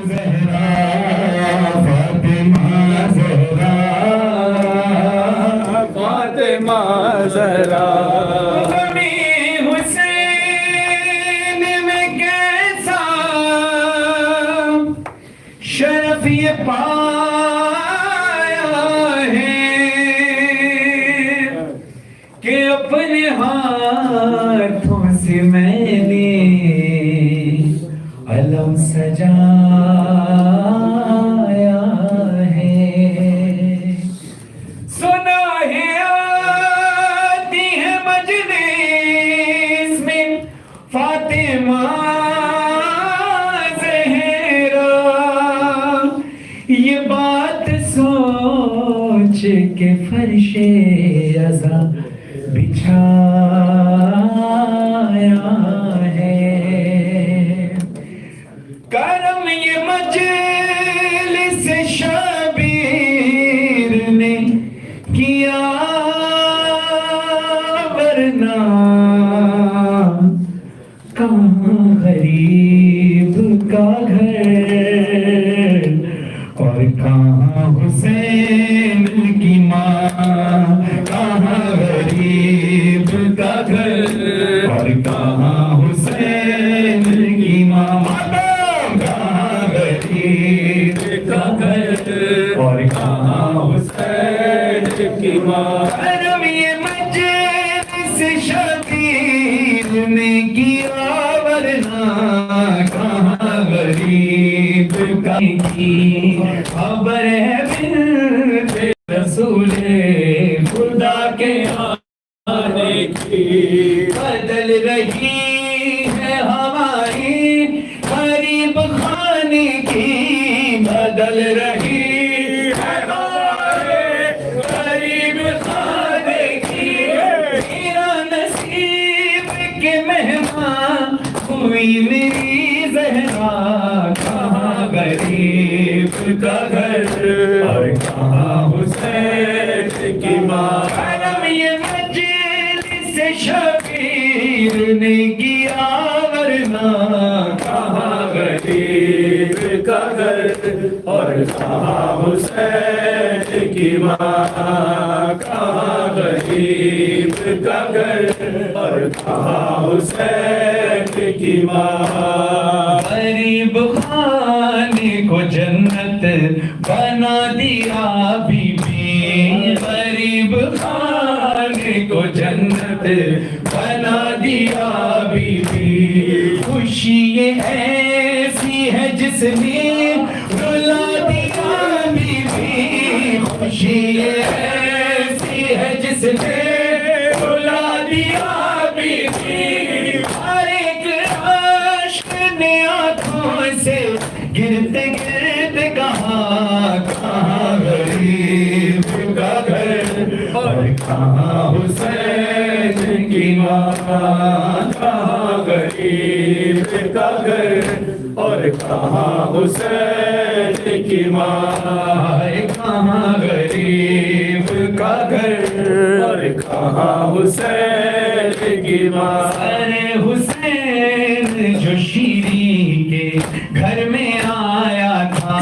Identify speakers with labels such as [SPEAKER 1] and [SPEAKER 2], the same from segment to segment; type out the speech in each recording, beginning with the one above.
[SPEAKER 1] زہرا فاطمہ زہرا
[SPEAKER 2] فاطمہ زہرا
[SPEAKER 1] شرف یہ پایا ہے کہ اپنے ہاتھوں سے میں نے علم سجایا ہے سنا ہے آتی ہے مجلس میں فاطمہ یہ بات سوچ کے فرش ازا بچھایا ہے کرم یہ مجلس شبیر نے کیا ورنہ کہاں غریب کا گھر اور کہاں حسین کی ماں کہاں غریب کا گھر اور کہاں حسین کی ماں کہاں غریب کا گھر اور کہاں حسین کی ماں کرم یہ مجلس شبیر نے کیا ورنہ کہاں غریب کا کی خبر ہے بنت رسول خدا کے آنے کی بدل رہی ہے ہماری غریب خانے کی بدل رہی ہے ہمارے غریب خانے کی میرا نصیب کے مہمان ہوئی میری زہرا کہاں غریب کا گھر اور کہاں حسین کی ماں کرم یہ مجلس شبیر نے کیا ورنہ کہاں غریب کا گھر اور کہاں حسین کی ماں کہاں غریب کا گھر اور کہاں حسین کی ماں غریب خانے کو جنت بنا دیا بی بی غریب خانے کو جنت بنا دیا بی بی خوشی یہ ایسی ہے جس نے رلا دیا بی بی خوشی یہ ایسی ہے جس نے رلا دیا بی بی ہر ایک عاشق نے آنکھوں سے گرد گرد کہاں کہاں غریب کا گھر اور کہاں حسین کی ماں کہاں غریب کا گھر اور کہاں حسین کی ماں کہاں غریب کا گھر اور کہاں حسین کی ماں ارے حسین جو شیری کے گھر میں آیا تھا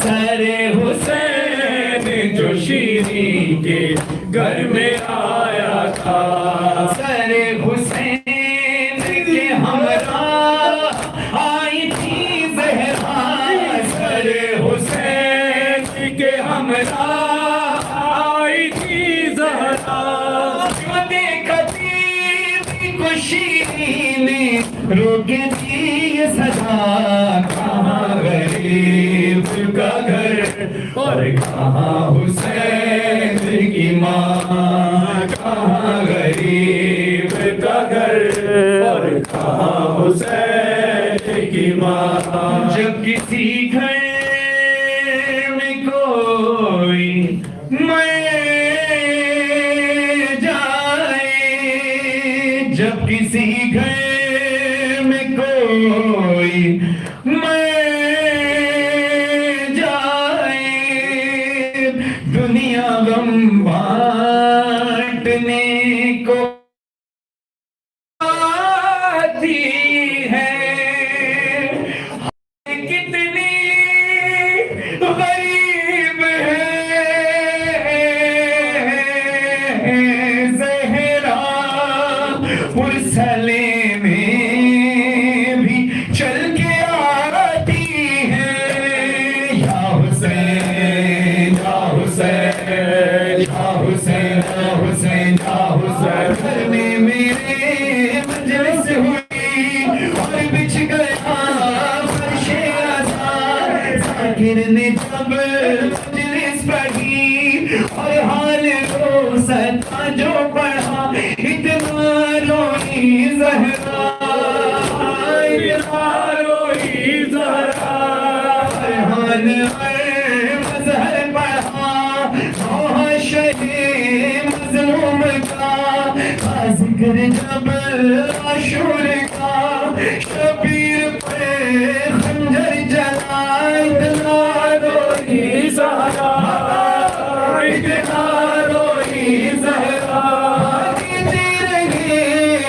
[SPEAKER 1] سرے حسین جو شیری کے گھر میں آیا تھا سرے حسین کے ہمراہ آئی تھی زہرا سرے حسین کے ہمراہ آئی تھی زہرا شیری نے روکے تھی یہ سزا کہاں غریب کا گھر اور کہاں حسین کی ماں کہاں غریب کا گھر اور کہاں حسین کی ماں جب کسی گھر میں کوئی جب کسی گھر میں کوئی مر جائے دنیا غم بانٹنے کو آتی ہے کتنی ذاکر نے جب مجلس پڑھی اور حال رو ستا جو پڑھا اتنا روئی زہرا اتنا روئی زہرا فرحان مظہر پڑھا معاشر مظلوم کا ذکر جب عاشور کا شبیر پہ خنجر جلا اتنا روئی زہرا اتنا روئی زہرا کہتی رہی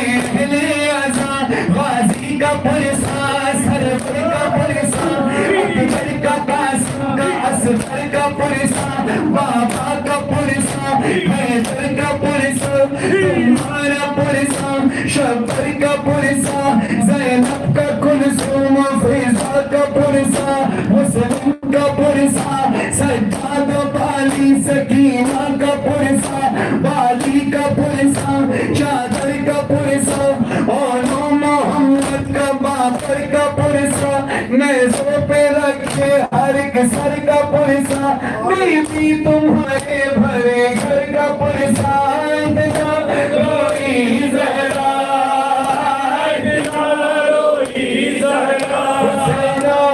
[SPEAKER 1] اہل عزا غازی کا پرسا سرور کا پرسا اکبر کا قاسم کا اصغر کا پرسا بابا کا پرسا حیدر کا پرسا تمہارا پرسا شبر کا پرسا زینب کا کلثوم فیضا کا پرسا مسلم کا پرسا سجاد بالی سکینہ کا پرسا بالی کا پرسا چادر کا پرسا اولو محمد کا باپر کا پرسا نیزوں پہ رکھے ہر ایک سر کا پرسا بی بی تمہارے بھرے گھر کا پرسا اتنا روئی زہرا اتنا روئی زہرا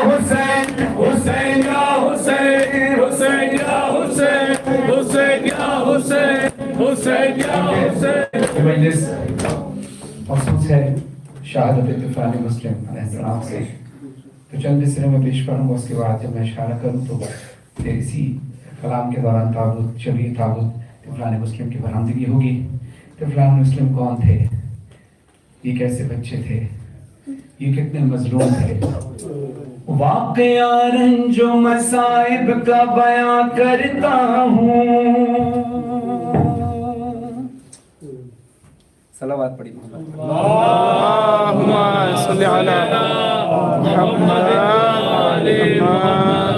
[SPEAKER 1] حسین حسین یا حسین حسین یا حسین حسین یا حسین حسین یا حسین
[SPEAKER 3] مجلس مخصوص ہے شہادت طفلان مسلم علیہ السلام سے، تو چند مصرے میں پیش پڑھوں گا، اس کے بعد جب میں اشارہ کروں تو پھر اسی کلام کے دوران تابوت شبیہ تابوت طفلان مسلم کی برآمدگی ہوگی۔ طفلان مسلم کون تھے؟ یہ کیسے بچے تھے؟ یہ کتنے مظلوم تھے؟ واقعہ رنج و مصائب کا بیان کرتا ہوں، صلوات پڑھی
[SPEAKER 2] اللہم صلی علی محمد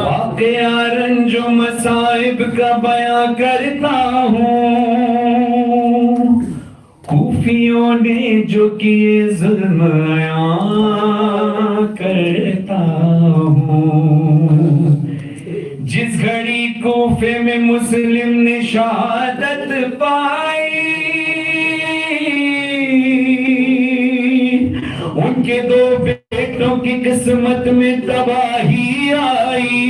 [SPEAKER 1] واقعہ رنج و مصائب کا بیان کرتا ہوں، کوفیوں نے جو کیے ظلم عیاں کرتا ہوں، جس گھڑی کوفے میں مسلم نے شہادت پائی، ان کے دو بیٹوں کی قسمت میں تباہی آئی،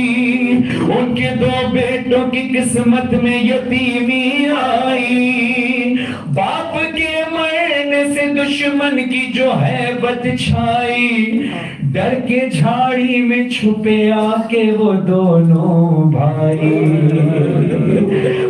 [SPEAKER 1] ان کے دو بیٹوں کی قسمت میں یتیمی آئی، باپ کے مرنے سے دشمن کی جو ہیبت چھائی، ڈر کے جھاڑی میں چھپے آ کے وہ دونوں بھائی،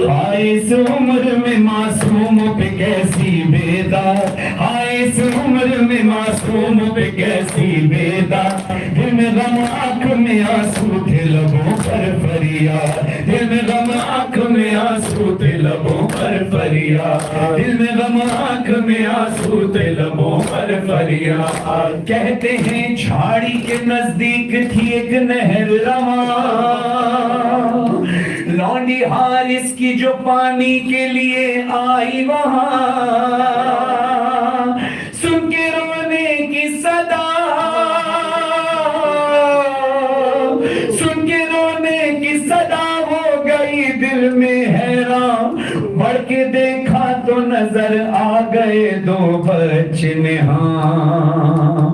[SPEAKER 1] ہائے اس عمر میں معصوم پہ کیسی بیدار، ہائے اس عمر میں معصوم پہ کیسی بیدار، دل میں غم آنکھ میں آنسو تھے لبوں پر فریاد، دل میں غم آنکھ میں آنسو تھے لبوں پر فریاد، دل میں غم آنکھ میں آنسو تھے لبوں پر فریاد، کہتے ہیں جھاڑی کے نزدیک تھی ایک نہر رواں، لونڈی حارث کی جو پانی کے لیے آئی وہاں، سن کے رونے کی صدا، سن کے رونے کی صدا ہو گئی دل میں حیران، بڑھ کے دیکھا تو نظر آ گئے دو بچے نہاں،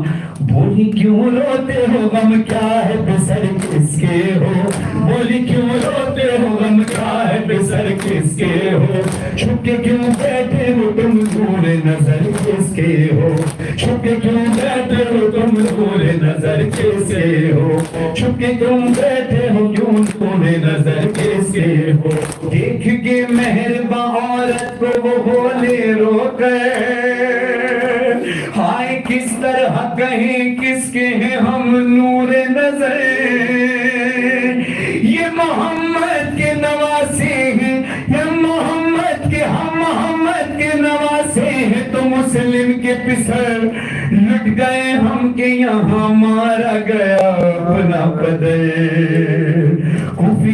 [SPEAKER 1] بولی کیوں روتے ہو غم کیا ہے بسر کس کے ہو، بولی کیوں روتے ہو غم کیا ہے بسر کس کے ہو، چھپ کے کیوں بیٹھے ہو تم دور نظر کس کے ہو، چھپ کے کیوں بیٹھے ہو تم دور نظر کس کے ہو، چھپ کے تم بیٹھے ہو کیوں دور نظر کس کے ہو، دیکھ کے مہرباں عورت کو وہ بولے رو گئے، ہائے کس طرح کہیں کس کے ہیں ہم نور نظر، یہ محمد کے نواسے ہیں، یہ محمد کے ہم محمد کے نواسے ہیں، تو مسلم کے پسر لٹ گئے ہم کے یہاں مارا گیا اپنا بدر، کوفی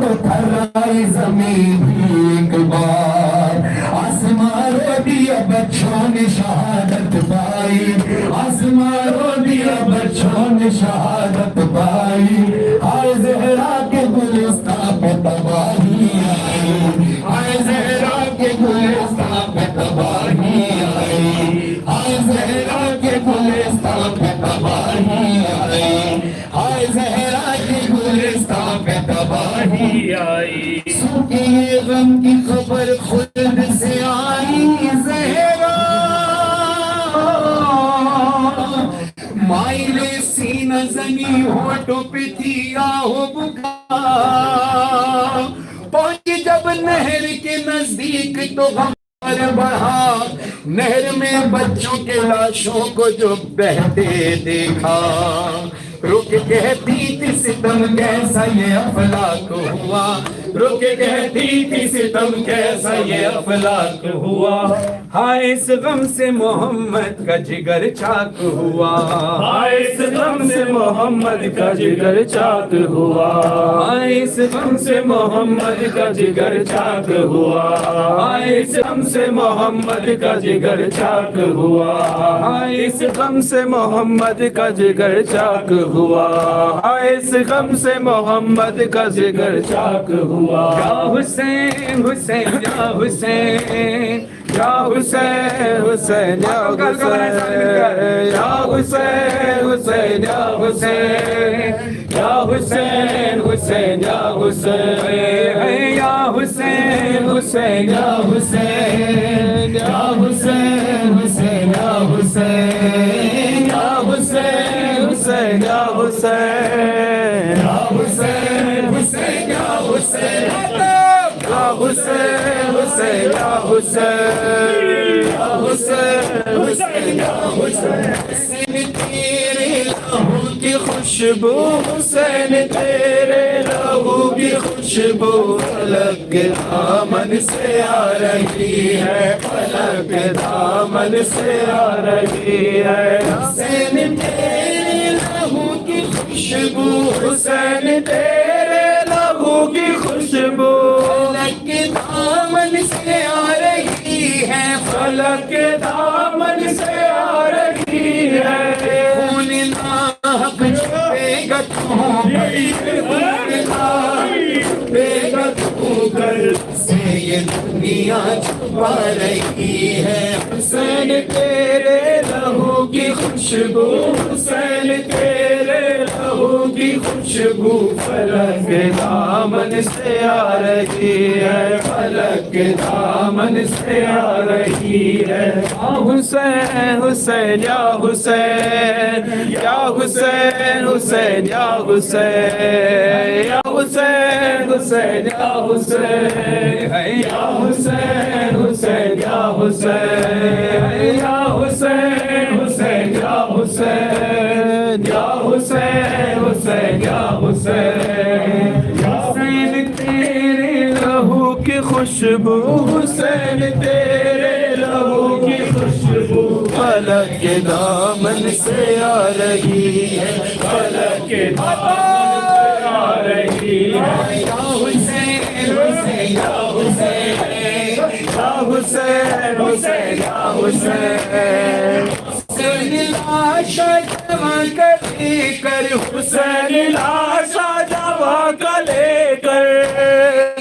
[SPEAKER 1] تو تھرائی زمین ایک بار، آسمان رو دیا بچوں نے شہادت پائی، آسمان رو دیا بچوں نے شہادت پائی، آئے زہرا کے گلستان پہ تباہی آئی، آئے زہرا کے گلستان پہ تباہی آئی، آئے زہرا کے گلستان پہ تباہی آئی، آئے زہرا کے گلستان پہ تباہی آئی، سوکھے غم کی خبر خلد سے آئی زہرا، مائل سینہ زنی ہونٹوں پہ تھی آہو بکا، پہنچی جب نہر کے نزدیک تو غم بڑھا، نہر میں بچوں کے لاشوں کو جو بہتے دیکھا، رک کہتی تھی ستم کیسا یہ افلاک ہوا، رک کہتی تھی ستم کیسا یہ افلاک ہوا، ہائے اس غم سے محمد کا جگر چاک ہوا، ہائے اس غم سے محمد کا جگر چاک ہوا، ہائے اس غم سے محمد کا جگر چاک ہوا، ہائے اس غم سے محمد کا جگر چاک ہوا، ہائے اس غم سے محمد کا جگر چاک ہوا، ہائے اس غم سے محمد کا جگر چاک ہوا، یا حسین حسین یا حسین، یا حسین حسین یا حسین، یا حسین حسین یا حسین، یا حسین حسین یا حسین، یا حسین حسین یا حسین، یا حسین حسین یا حسین، یا حسین حسین یا حسین، یا حسین حسین یا حسین، یا حسین حسین یا حسین، یا حسین حسین یا حسین، تیرے لہو کی خوشبو حسین، تیرے لہو کی خوشبو فلک کے دامن سے آ رہی ہے، فلک کے دامن سے آ رہی ہے، حسین تیرے لہو کی خوشبو، حسین تیرے لہو کی خوشبو فلک کے دامن سے آ رہی ہے، فلک کے دامن سے آ رہی ہے، خون ناحق چھپے گا تو بڑی چھپے گا تو کر سے یہ دنیا چھپا رہی ہے، حسین تیرے لہو کی خوشبو، حسین تیرے لہو کی خوشبو فلک کے دامن سے آ رہی ہے، فلک کے دامن سے آ رہی ہے، حسین حسین یا حسین، یا حسین حسین یا حسین، یا حسین حسین یا حسین، یا حسین حسین یا حسین، یا حسین حسین یا حسین، یا حسین حسین یا حسین، حسین تیرے لہو کی خوشبو، حسین تیرے لہو کی خوشبو فلک کے دامن سے آ رہی ہے، فلک کے دامن سے آ رہی ہے، یا حسین حسین یا حسین، یا حسین حسین یا حسین، حسین لاشا جمع کر لے کر، حسین لاشا جمع کر لے کر،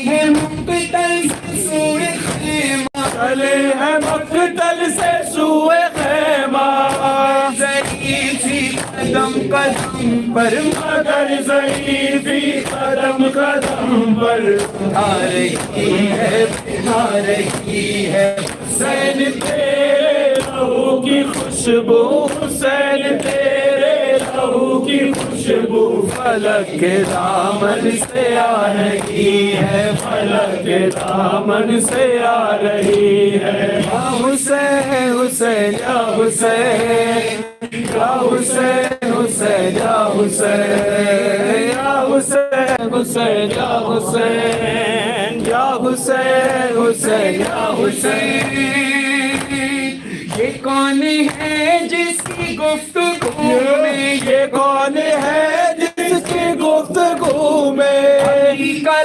[SPEAKER 1] ہے مقتل سے سوئے خیمہ، چلے ہیں مقتل سے سوئے خیمہ، ضعیفی قدم قدم پر مگر ضعیفی قدم قدم پر آ رہی ہے، آ رہی ہے، حسین تیرے لہو کی خوشبو، حسین تیرے لہو کی خوشبو فلک کے دامن سے آ رہی ہے، فلک کے دامن سے آ رہی ہے، یا حسین حسین یا حسین، یا حسین حسین یا حسین، یا حسین حسین یا حسین، یا حسین حسین یا حسین، یہ کون ہے جس کی گفتگو میں، یہ کون ہے جس کی گفتگو میں علی کا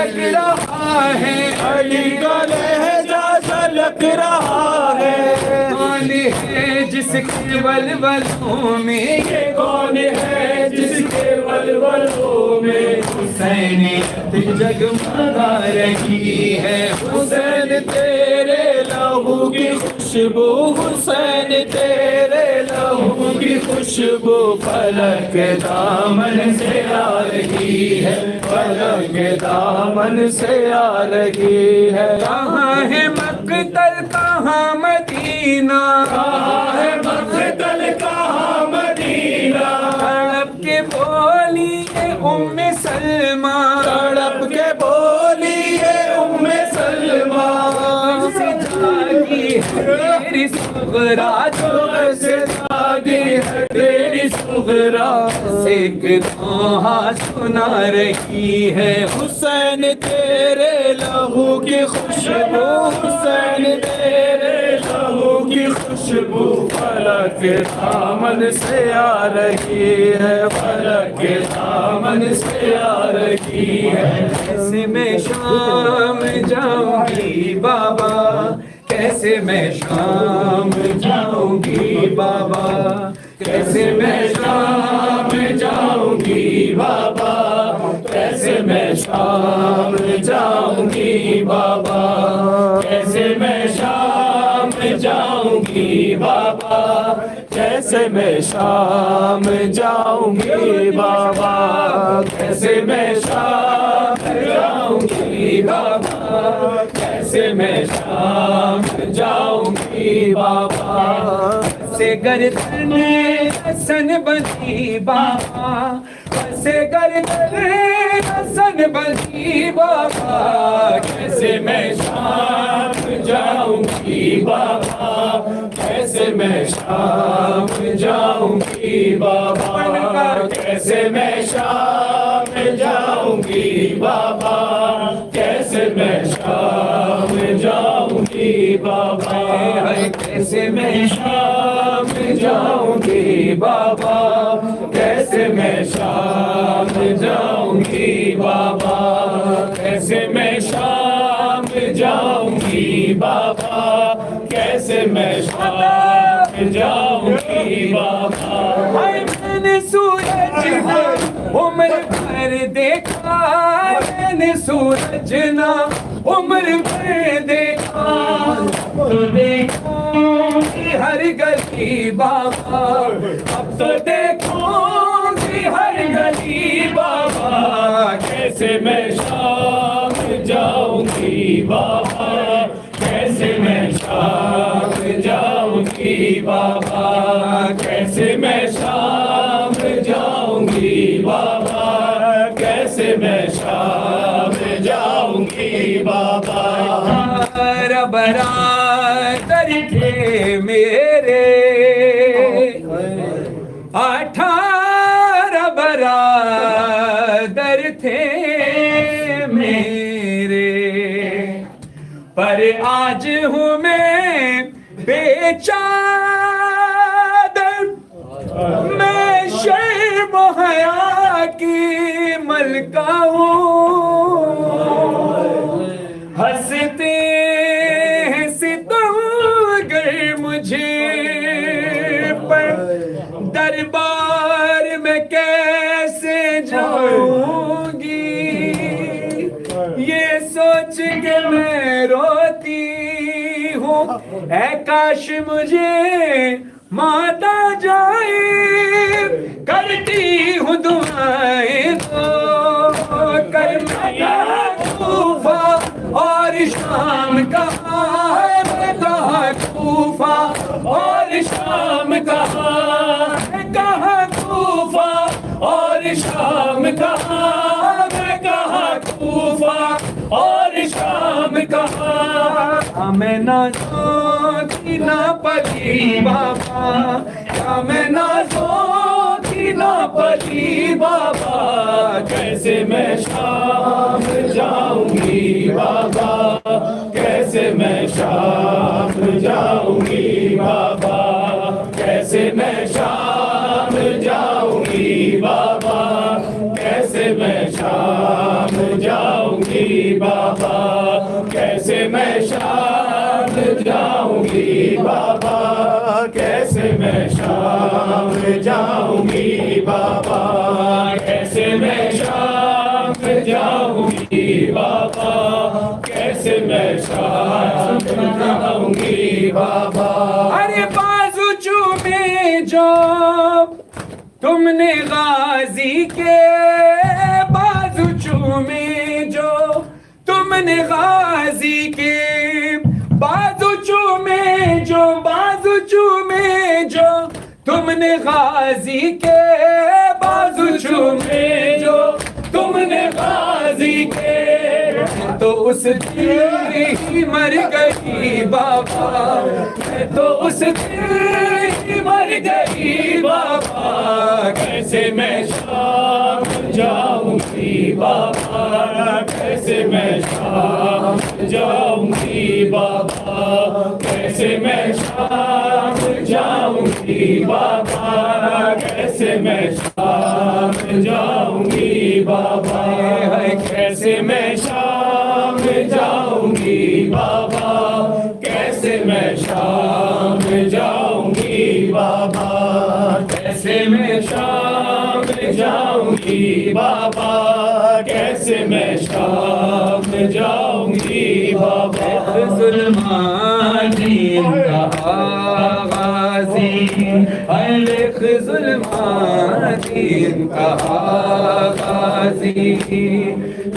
[SPEAKER 1] لگ رہا ہے
[SPEAKER 2] علی کا لہجہ جھلک رہا ہے
[SPEAKER 1] کون ہے جس کے ولولوں میں
[SPEAKER 2] یہ کون ہے جس کے ولولوں میں
[SPEAKER 1] حسینیت جگمگا رہی ہے
[SPEAKER 2] حسین تیرے لہو کی خوشبو حسین تیرے لہو کی خوشبو فلک دامن سے آ رہی ہے فلک دامن سے آ رہی ہے
[SPEAKER 1] کہاں ہے مقتل کہاں مدینہ
[SPEAKER 2] کہاں ہے مقتل کہاں مدینہ
[SPEAKER 1] تڑپ کے بولی ہے سلمہ
[SPEAKER 2] تڑپ کے بولی ہے سلمہ
[SPEAKER 1] سے جاگی ہے تیری صغرا جو
[SPEAKER 2] سے جاگی ہے تیری صغرا
[SPEAKER 1] ایک دوہا سنا رہی ہے
[SPEAKER 2] حسین تیرے لہو کی خوشبو حسین تیرے لہو کی خوشبو فلک دامن سے آ رہی ہے فلک دامن سے آ رہی ہے
[SPEAKER 1] کیسے میں شام جاؤں گی بابا کیسے میں شام جاؤں گی بابا کیسے میں
[SPEAKER 2] شام جاؤں گی بابا کیسے میں شام جاؤں گی بابا کیسے میں شام جاؤں گی بابا کیسے میں شام جاؤں گی بابا کیسے میں شام جاؤں گی بابا کیسے میں شام جاؤں گی بابا
[SPEAKER 1] سے گردن حسن بندی بابا سے گردن حسن بندی بابا
[SPEAKER 2] کیسے میں شام جاؤں گی بابا کیسے میں شام جاؤں گی بابا کیسے میں شام جاؤں گی بابا کیسے میں شام جاؤں گی بابا کیسے میں شام جاؤں گی بابا کیسے میں شام جاؤں گی بابا کیسے میں شام جاؤں گی بابا کیسے میں شام جاؤں گی بابا
[SPEAKER 1] میں نے سورج عمر بھر دیکھا میں نے سورج نا عمر بھر دیکھا تو دیکھوں گی ہر گلی بابا اب تو دیکھوں گی ہر گلی بابا
[SPEAKER 2] کیسے میں شام جاؤں گی بابا کیسے میں شام جاؤں گی بابا کیسے میں شام جاؤں گی بابا کیسے میں شام جاؤں گی بابا
[SPEAKER 1] برادر تھے میرے 18 برادر تھے میرے پر آج ہوں میں بے چادر میں شرم و حیا کی ملکہ ہوں ہنستے ہیں ستمگر مجھے پر دربار میں کیسے جاؤں گی یہ سوچ کے میں روتی ہوں اے کاش مجھے ماتا جائے کرتی ہوں دعائیں تو کر کوفہ اور شام کہاں ہے میں کہاں کوفہ اور شام کہاں ہے کہاں کوفہ اور شام کہاں میں کہاں کوفہ اور شام کہاں میں نازوں کی نہ پلی بابا میں نازوں کی نہ پلی بابا
[SPEAKER 2] کیسے میں شام جاؤں گی بابا کیسے میں شام جاؤں گی بابا کیسے میں شام جاؤں گی بابا کیسے میں شام جاؤں گی بابا کیسے میں شام جاؤں گی بابا کیسے میں شام جاؤں گی بابا کیسے میں شام جاؤں گی بابا
[SPEAKER 4] ارے بازو چومے جو تم نے غازی کے بازو چومے جو تم نے غازی کے بازو چومے جو بازو چومے جو تم نے غازی کے بازو چومے جو تم نے غازی کے تو اس دن ہی مر گئی بابا میں تو اس دن ہی مر گئی بابا
[SPEAKER 2] کیسے میں شام جاؤں گی بابا کیسے میں شام جاؤں گی بابا کیسے میں شام جاؤں گی بابا کیسے میں شام جاؤں گی بابا کیسے میں شام جاؤں گی بابا کیسے میں شام جاؤں گی بابا کیسے میں شام جاؤں گی بابا کیسے میں شام جاؤں گی بابا
[SPEAKER 4] ظلمان انتہا غازی الک ظلمان انتہا غازی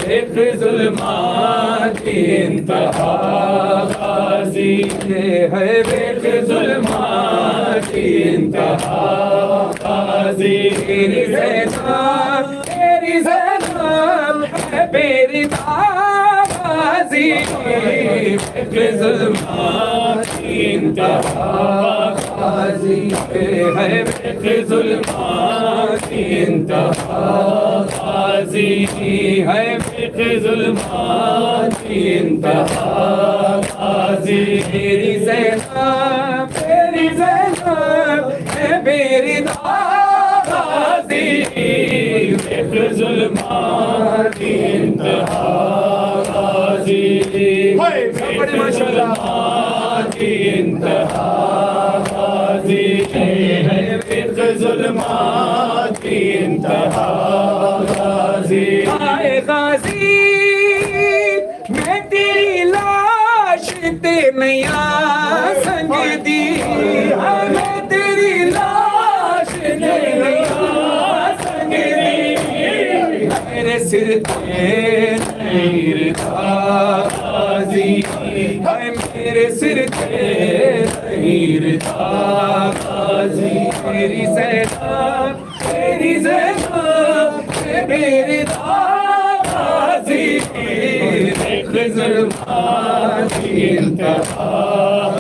[SPEAKER 4] ایک ظلمات انتہا غازی ہے ایک ظلمات انتہا غازی تیری زینب تیری زینب ہے میری غازی ایک ظلمات انتہا غازی ہے ایک ظلمات انتہا غازی ہے ایک ظلمات انتہا غازی تیری زینب تیری زینب ہے میری غازی
[SPEAKER 2] ایک ظلمات انتہا غازی ایک ظلمات انتہا غازی ایک ظلمات انتہا غازی
[SPEAKER 4] آئے غازی میں تیری لاش تیریا سنگ دی میں تیری لاش تیریا سنگ دی میرے سر پہ تیر تھا غازی میرے سر پہ تیر تھا غازی تیری زینب تیری زینب میری غازی ایک ظلمات انتہا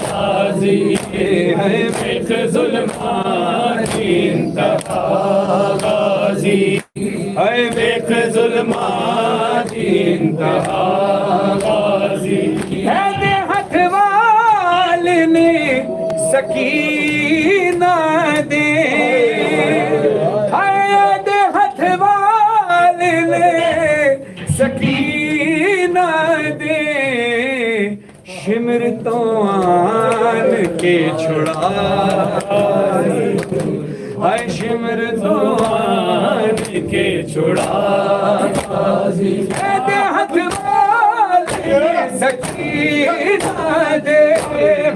[SPEAKER 4] غازی ایک ظلمات انتہا غازی ایک ظلمات انتہا غازی ہاتھ وال نے سکینہ دے ہاتھ وال نے سکینہ دے شمر تو آن کے چھڑا ہائے شمر تو آن کے چھڑا ہاتھ وال سکینہ دے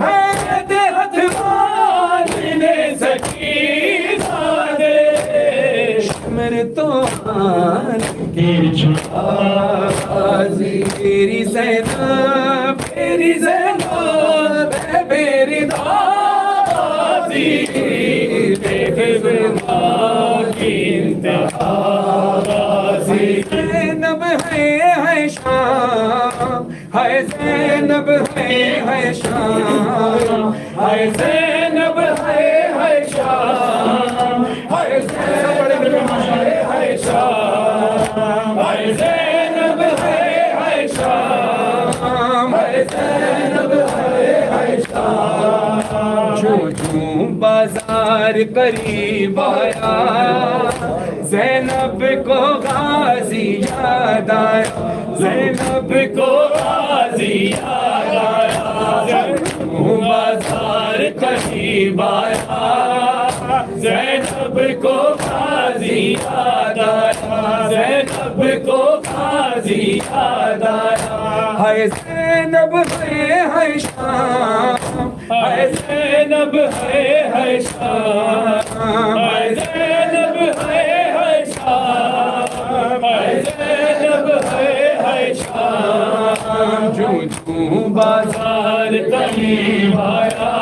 [SPEAKER 4] ہاتھ وال
[SPEAKER 2] سکینہ دے
[SPEAKER 4] شمر تو آن کے چھڑا غازی تیری زینب تیری زینب ہے میری غازی
[SPEAKER 2] ایک ظلمات انتہا غازی
[SPEAKER 4] زینب ہے شام ہے زینب ہے شام
[SPEAKER 2] ہے زینب ہے شام ہے زینب ہے شام ہے زینب ہے شام ہے زینب ہے شام
[SPEAKER 4] جو بازار قریب آیا زینب کو غازی یاد آیا
[SPEAKER 2] زینب کو غازی یاد آیا بازار قریب آیا زینب کو غازی یاد آیا زینب کو غازی یاد آیا
[SPEAKER 4] ہے زینب ہے شام
[SPEAKER 2] ہے زینب ہے شام ہے زینب ہے شام ہے زینب ہے شام
[SPEAKER 4] جو بازار
[SPEAKER 2] بازار قریب آیا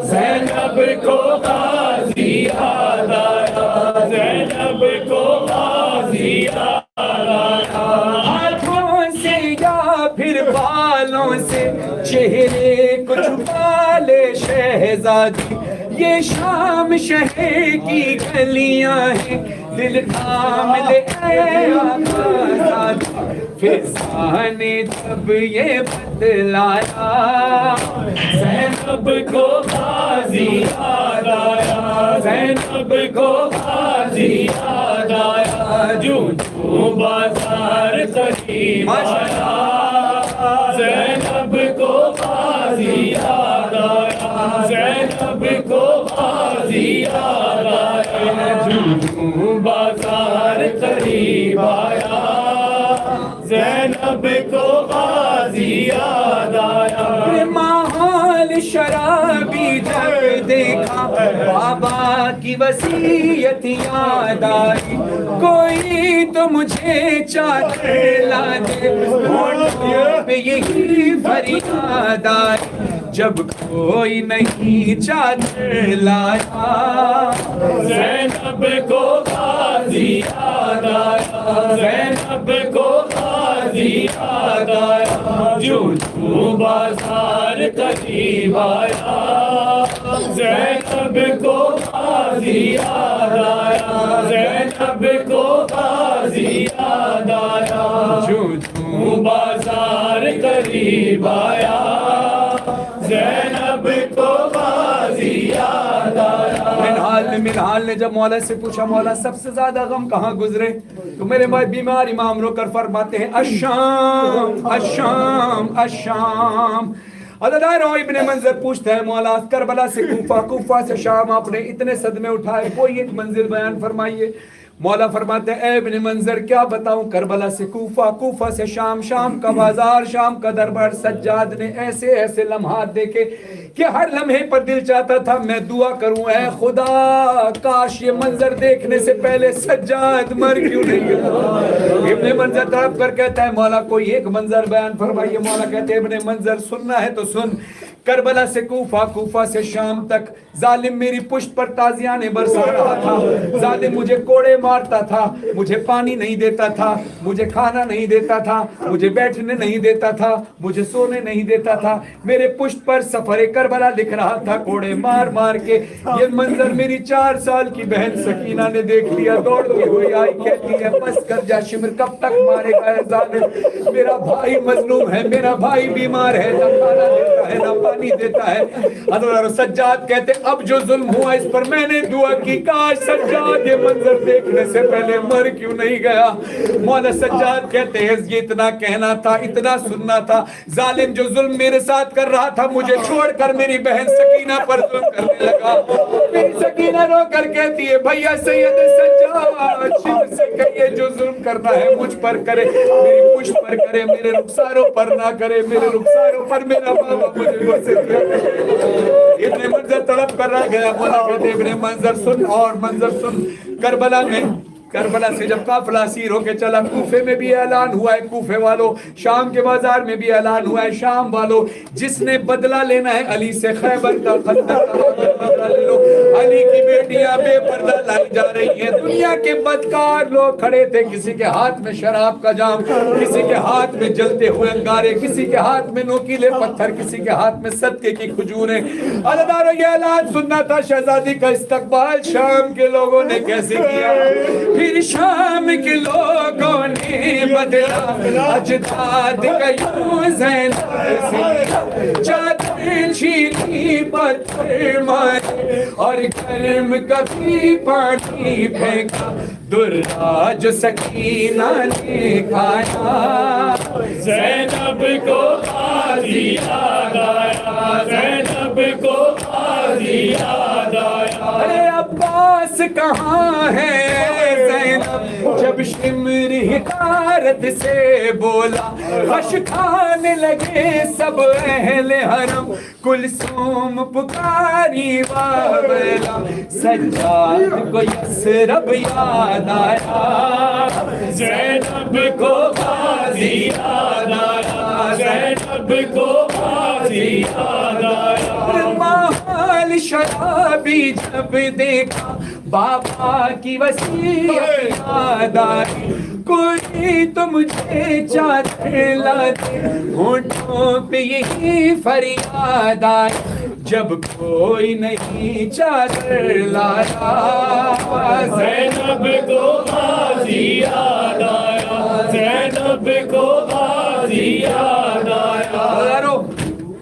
[SPEAKER 2] زینب کو غازی یاد آیا زینب کو غازی یاد آیا
[SPEAKER 4] ہاتھوں سے یا پھر بالوں سے چہرے کو چھپا لے شہزادی یہ شام شہر کی گلیاں ہیں دل تھام لے اے آزادی فضا نے جب یہ بتلایا
[SPEAKER 2] زینب کو غازی یاد آیا زینب کو غازی یاد آیا جو بازار قریب آیا زینب کو غازی یاد آیا زینب کو غازی یاد آیا جو بازار قریب آیا زینب کو غازی یاد آیا
[SPEAKER 4] ماحول شرابی جب دیکھا بابا کی وصیت یاد آئی کوئی تو مجھے چادر لا دے ہونٹوں پہ یہی فریاد آئی جب کوئی نہیں چادر لایا
[SPEAKER 2] زینب کو غازی یاد آیا زینب کو غازی یاد آیا جو بازار قریب آیا زینب کو غازی یاد آیا زینب کو غازی یاد آیا جو بازار قریب آیا زینب کو غازی یاد آیا
[SPEAKER 4] منحال نے جب مولا سے پوچھا مولا سب سے زیادہ غم کہاں گزرے تو میرے بھائی بیمار امام رو کر فرماتے ہیں الشام الشام الشام حضرت ابن منظر پوچھتا ہے مولا کربلا سے کوفہ کوفہ سے شام آپ نے اتنے صدمے اٹھائے کوئی ایک منزل بیان فرمائیے مولا فرماتے ہیں اے ابن منظر کیا بتاؤں کربلا سے کوفہ کوفہ سے شام شام کا بازار شام کا دربار سجاد نے ایسے ایسے لمحات دیکھے کہ ہر لمحے پر دل چاہتا تھا میں دعا کروں اے خدا کاش یہ منظر دیکھنے سے پہلے سجاد مر کیوں نہیں گیا ابن منظر تڑپ کر کہتا ہے مولا کوئی ایک منظر بیان فرمائیے مولا کہتے ہیں ابن منظر سننا ہے تو سن کربلا سے کوفہ کوفہ سے شام تک ظالم میری پشت پر تازیانے برسا رہا تھا ظالم مجھے کوڑے مارتا تھا مجھے پانی نہیں دیتا تھا مجھے کھانا نہیں دیتا تھا مجھے بیٹھنے نہیں دیتا تھا مجھے سونے نہیں دیتا تھا میرے پشت پر سفر کربلا لکھ رہا تھا کوڑے مار مار کے یہ منظر میری 4 سال کی بہن سکینہ نے دیکھ لیا دوڑتی ہوئی آئی کہتی ہے بس کر جا شمر کب تک مارے گا اے ظالم میرا بھائی مظلوم ہے میرا بھائی بیمار ہے نہ کھانا دیتا ہے نہ پانی دیتا ہے حضرت سجاد کہتے اب جو ظلم ہوا اس پر میں نے دعا کی کاش سجاد یہ منظر دیکھنے سے پہلے مر کیوں نہیں گیا مولا سجاد کہتے ہیں یہ اتنا کہنا تھا اتنا سننا تھا ظالم جو ظلم میرے ساتھ کر رہا تھا مجھے چھوڑ کر میری بہن سکینہ پر ظلم کرنے لگا میری سکینہ رو کر کہتی ہے بھیا سید سجاد شیو سے کہیے جو ظلم کرنا ہے مجھ پر کرے میری پشت پر کرے میرے رخساروں پر نہ کرے میرے رخساروں پر میرا بابا مجھے واسطے ابن منظر طلب کر رہا گیا مولا کہتے ابن منظر سن اور منظر سن کربلا سے جب قافلہ سیر ہو کے چلا کوفے میں بھی اعلان ہوا ہے کوفے والوں شام کے بازار میں بھی اعلان ہوا ہے شام والوں جس نے بدلہ لینا ہے علی سے خیبر کا خندق کا بدلہ لے لو علی کی بیٹیاں بے پردہ لائی جا رہی ہیں دنیا کے بدکار لوگ کھڑے تھے کسی کے ہاتھ میں شراب کا جام کسی کے ہاتھ میں جلتے ہوئے انگارے کسی کے ہاتھ میں نوکیلے پتھر کسی کے ہاتھ میں صدقے کی کھجوریں عزیزانو یہ اعلان سننا تھا شہزادی کا استقبال شام کے لوگوں نے کیسے کیا پھر شام کے لوگوں نے بدلا اجداد کا یوں زینب سے چادر چھینی پتھر مارے اور گرم کبھی پانی پھینکا درا جو سکینہ نے کھایا
[SPEAKER 2] زینب کو غازی یاد آیا زینب کو غازی یاد آیا
[SPEAKER 4] ارے عباس کہاں ہے زینب جب شمر حکارت سے بولا خش کھانے لگے سب اہل حرم کلثوم پکاری واویلا سجاد کو یسرب یاد آیا
[SPEAKER 2] زینب کو غازی یاد آیا زینب کو غازی یاد آیا
[SPEAKER 4] ماحول شرابی جب دیکھا بابا کی وصیت یاد آئی کوئی تو مجھے چادر لاتے ہونٹوں پہ یہی فریاد آئی جب کوئی نہیں چادر لایا
[SPEAKER 2] زینب کو غازی یاد آیا زینب کو غازی یاد آیا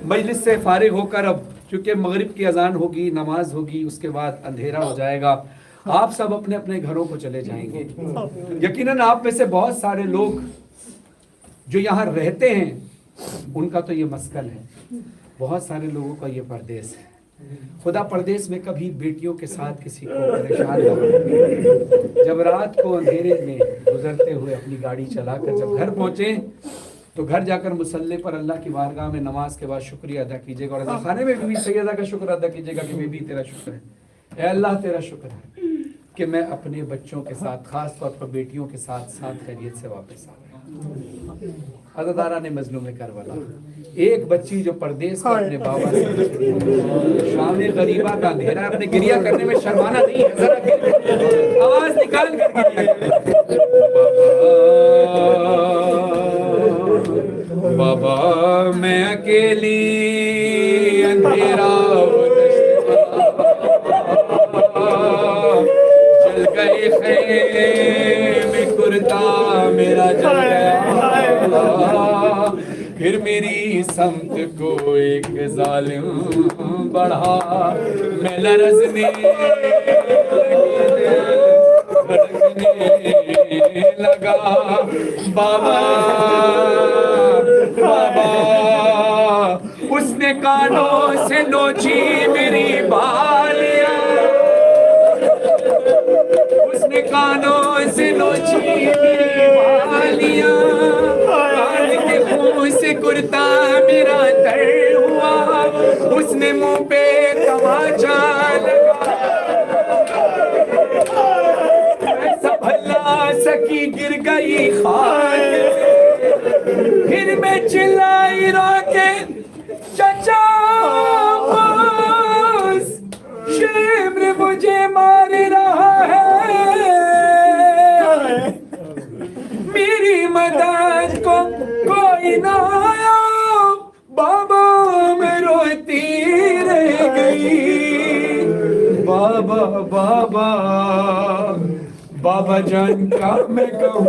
[SPEAKER 4] مجلس سے فارغ ہو کر اب چونکہ مغرب کی اذان ہوگی نماز ہوگی اس کے بعد اندھیرا ہو جائے گا آپ سب اپنے اپنے گھروں کو چلے جائیں گے یقیناً آپ میں سے بہت سارے لوگ جو یہاں رہتے ہیں ان کا تو یہ مسکن ہے بہت سارے لوگوں کا یہ پردیس ہے خدا پردیس میں کبھی بیٹیوں کے ساتھ کسی کو پریشان نہ کرے جب رات کو اندھیرے میں گزرتے ہوئے اپنی گاڑی چلا کر جب گھر پہنچیں تو گھر جا کر مصلی پر اللہ کی بارگاہ میں نماز کے بعد شکریہ ادا کیجیے گا اور رضا خانے میں بھی سیدہ کا شکر ادا کیجیے گا کہ بی بی تیرا شکر ہے اے اللہ تیرا شکر ہے کہ میں اپنے بچوں کے ساتھ خاص طور پر بیٹیوں کے ساتھ خیریت سے واپس آ گیا عزادارہ نے مظلوم کربلا ایک بچی جو پردیس کا اپنے بابا سے شام غریبہ کا اندھیرا اپنے گریہ کرنے میں شرمانا نہیں ہے ذرا آواز نکال کر گریہ بابا میں اکیلی اندھیرا جل گئے خیم کرتا میرا جل گیا پھر میری سمت کو ایک ظالم بڑھا میں لرزنے لگا بابا بابا اس نے کانوں سے نوچی میری بالیاں اس نے کانوں سے نوچی میری بالیاں کان کے خون سے کرتا میرا تر ہوا اس نے منہ پہ تماچا لگا سکی گر گئی خاک پھر میں چلائی رو کے چچا باز شمر مجھے مار رہا ہے میری مدد کو کوئی نہ آیا بابا میں روتی رہ گئی بابا بابا بابا جان کیا میں کہوں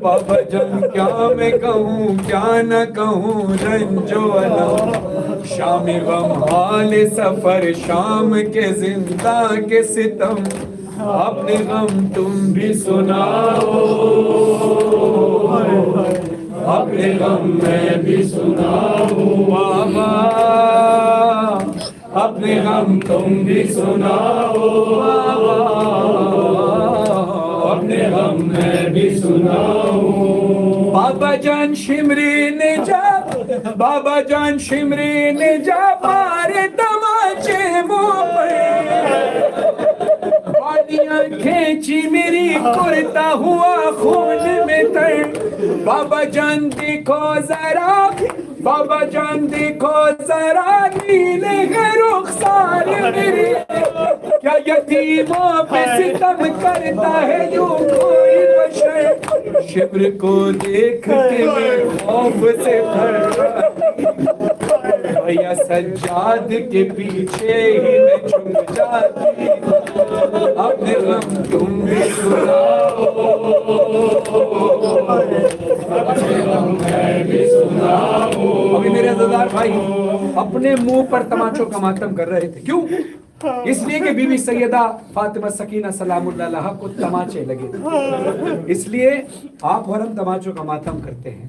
[SPEAKER 4] بابا جان کیا میں کہوں کیا نہ کہوں رنجو علم شام غم حال سفر شام کے زندہ کے ستم اپنے غم تم بھی سناؤ اپنے غم میں بھی سناؤ بابا اپنے غم تم بھی سناؤ اپنے غم میں بھی سناؤ بابا جان شمری نے جا مارے تماچے منہ پہ بالیاں کھینچی میری کرتا ہوا خون میں تر بابا جان دیکھو ذرا نیلے رخسار میری کیا یتیموں پہ ستم کرتا ہے یوں کوئی بشر شبر کو دیکھ کے میں خوف سے تھر بھیا سجاد کے پیچھے ہی میں چھپ جاتی اپنے غم تم بھی سناؤ، ابھی میرے عزیزدار بھائی اپنے منہ پر تماچوں کا ماتم کر رہے تھے. کیوں؟ اس لیے کہ بی بی سیدہ فاطمہ سکینہ سلام اللہ علیہا کو تماچے لگے تھے، اس لیے آپ اور ہم تماچوں کا ماتم کرتے ہیں.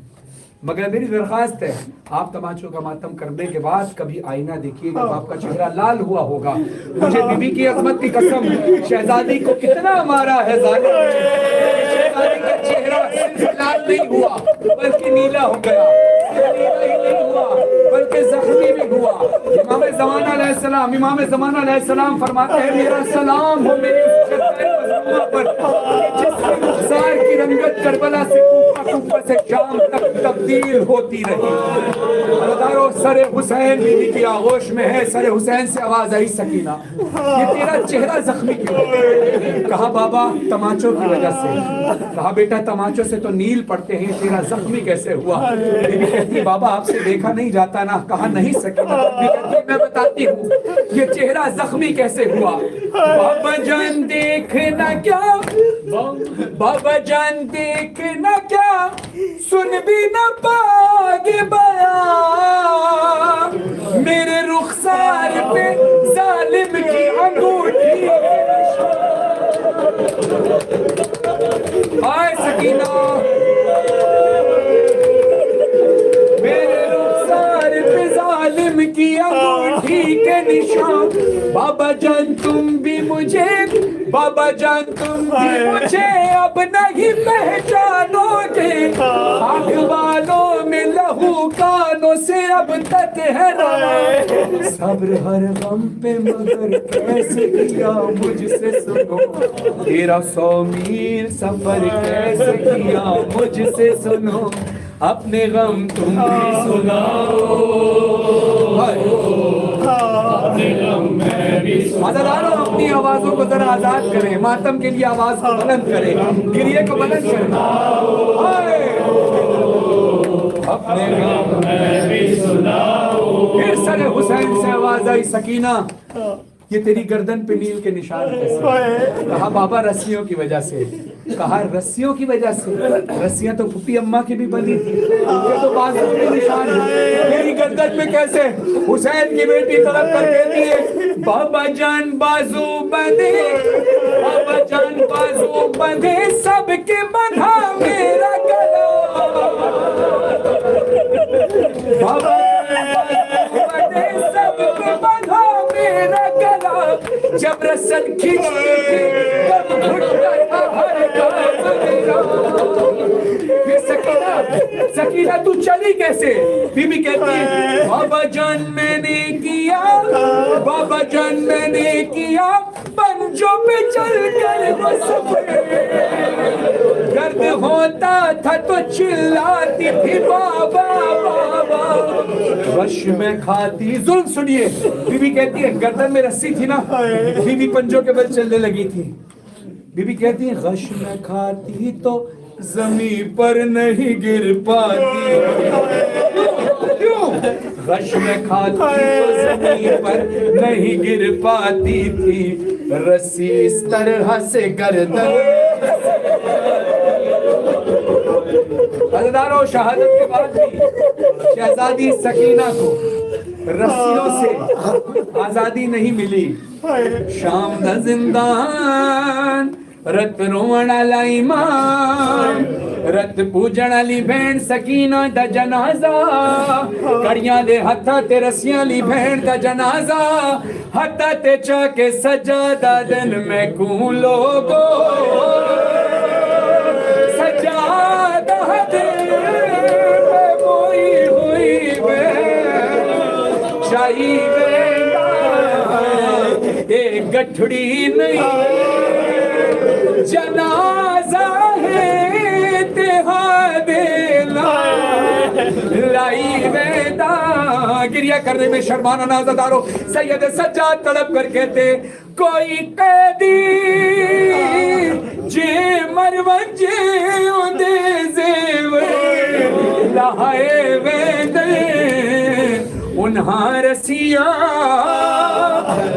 [SPEAKER 4] مگر میری درخواست ہے آپ تماچوں کا ماتم کرنے کے بعد کبھی آئینہ دیکھیے جب آپ کا چہرہ لال ہوا ہوگا. مجھے بی بی کی عظمت کی قسم، شہزادی کو کتنا مارا ہے ظالم نے. شہزادی کا چہرہ صرف لال نہیں ہوا بلکہ نیلا ہو گیا، نیلا ہی نہیں ہوا بلکہ زخمی بھی ہوا. امام زمانہ علیہ السلام، امام زمانہ علیہ السلام فرماتے ہیں میرا سلام ہو میری اس جزائر مظلومہ پر جس کے رخسار کی رنگت کربلا سے کوفہ سے شام تک تبدیل ہوتی رہی. عزیزارو سر حسین بی بی کی آغوش میں ہے. سر حسین سے آواز آئی سکینہ یہ تیرا چہرہ زخمی کیوں؟ کہا بابا تماچوں کی وجہ سے. کہا بیٹا تماچوں سے تو نیل پڑتے ہیں، تیرا زخمی کیسے ہوا؟ بی بی کہتی بابا آپ سے دیکھا نہیں جاتا نا. کہا نہیں سکینہ. بی کہتی میں بتاتی ہوں یہ چہرہ زخمی کیسے ہوا. بابا جان دیکھنا کیا، بابا جان دیکھنا کیا، سن بھی نہ پاگے بیان، میرے رخسار پہ ظالم کی انگوٹھی. آئے سکینہ میرے رخسار پہ ظالم کی انگوٹھی کے نشان. بابا جان تم بھی مجھے، بابا جان تم بھی مجھے اب نہیں پہچانو گے. آنکھ والوں میں لہو کانوں سے اب تک ہے رہا. صبر ہر غم پہ مگر کیسے کیا مجھ سے سنو، تیرا 100 میل سفر کیسے کیا مجھ سے سنو. اپنے غم تم بھی سناؤ، اپنے غم میں بھی سناؤ. عزیزانو اپنی آوازوں کو ذرا آزاد کریں، ماتم کے لیے آواز کو بلند کریں، گریے کو بلند کریں. اپنے غم میں بھی سناؤ. پھر سر حسین سے آواز آئی سکینہ یہ تیری گردن پہ نیل کے نشان کیسے؟ کہا بابا رسیوں کی وجہ سے. کہا رسیوں کی وجہ سے؟ رسیاں تو پھپھی اماں کی بھی بنی تھی، ان کے تو بازو کے نشان ہیں، میری گردن میں کیسے؟ حسین کی بیٹی طلب کر کہتی ہے بابا جان بازو بندھے، بابا جان بازو بندھے سب کے بندھا میرا گلا. بابا بندھے سب کے بندھا میرا گلا، جب رسل کھینچی تب گھٹ گیا ہر کام میرا. پھر سکینہ تو چلی کیسے؟ بی بی کہتی ہے بابا جان میں نے کیا، بابا جان میں نے کیا پنجوں پہ چل کر بس درد ہوتا تھا تو چلاتی تھی بابا بابا. رش میں کھاتی، ظلم سنیے. بی بی کہتی ہے گردن میں رسی تھی نا، بی بی پنجوں کے بل چلنے لگی تھی. بی بی کہتی ہے غش میں کھاتی تو زمین پر نہیں گر پاتی. کیوں؟ غش میں کھاتی تو زمین پر نہیں گر پاتی تھی، رسی اس طرح سے گردن. عزیزانو شہادت کے بعد بھی شہزادی سکینہ کو رسیوں سے آزادی نہیں ملی. شام دا زندان رت روਣ والا ایمان، رت پوجਣ والی بہن سکینہ دا جنازہ، کڑیاں دے ہتھاں تے رسیاں لی بہن دا جنازہ، ہتھاں تے چا کے سجادہ دن میں کوں لوگو سجادہ دن میں موئی ہوئی بہن چاہی ایک گٹھڑی نہیں جنازہ ہے تہادینا لائی ویدا. گریہ کرنے میں شرمانا نازدارو سید سجاد تڑپ کر کہتے کوئی قیدی جے مروج دے زیور لہائے ویدے انہاں رسیاں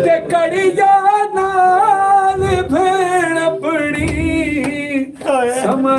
[SPEAKER 4] تے کڑیا نال بھیڑ